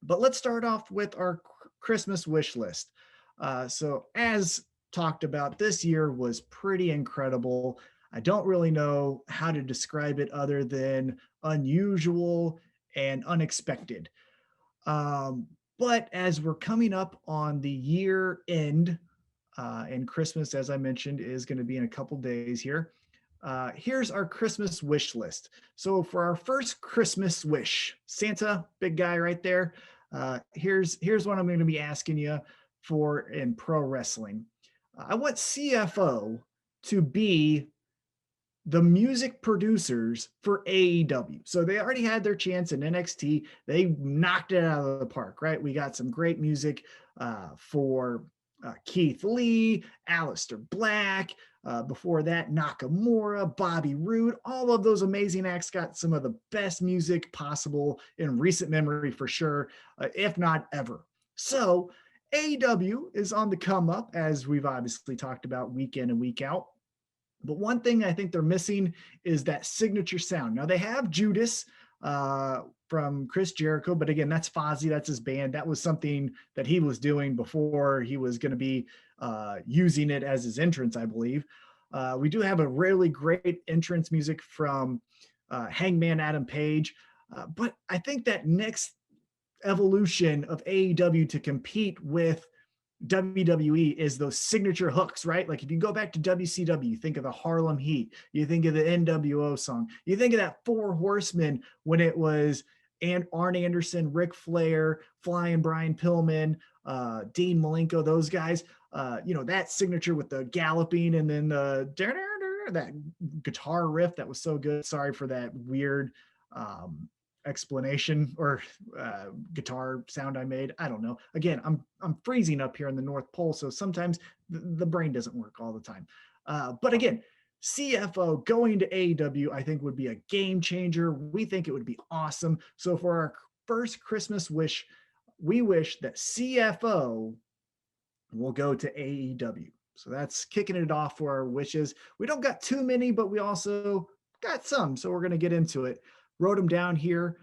But let's start off with our Christmas wish list. So, as talked about, this year was pretty incredible. I don't really know how to describe it other than unusual and unexpected. Um, but as we're coming up on the year end, and Christmas, as I mentioned, is going to be in a couple days here. Here's our Christmas wish list. So for our first Christmas wish, Santa, big guy right there. Here's what I'm going to be asking you for in pro wrestling. I want CFO to be the music producers for AEW. So they already had their chance in NXT. They knocked it out of the park, right? We got some great music for Keith Lee, Aleister Black. Before that, Nakamura, Bobby Roode, all of those amazing acts got some of the best music possible in recent memory for sure, if not ever. So AEW is on the come up, as we've obviously talked about week in and week out. But one thing I think they're missing is that signature sound. Now they have Judas from Chris Jericho, but again, that's Fozzy, that's his band. That was something that he was doing before he was going to be using it as his entrance, I believe. We do have a really great entrance music from Hangman Adam Page, but I think that next evolution of AEW to compete with WWE is those signature hooks, right? Like if you go back to WCW, you think of the Harlem Heat, you think of the NWO song, you think of that Four Horsemen when it was and Arn Anderson, Ric Flair, Flying Brian Pillman, Dean Malenko, those guys. That signature with the galloping and then that guitar riff that was so good. Sorry for that weird explanation or guitar sound I made. I don't know. Again, I'm freezing up here in the North Pole, so sometimes the brain doesn't work all the time. But again, CFO going to AEW, I think would be a game changer. We think it would be awesome. So for our first Christmas wish, we wish that CFO will go to AEW. So that's kicking it off for our wishes. We don't got too many, but we also got some. So we're going to get into it. Wrote them down here.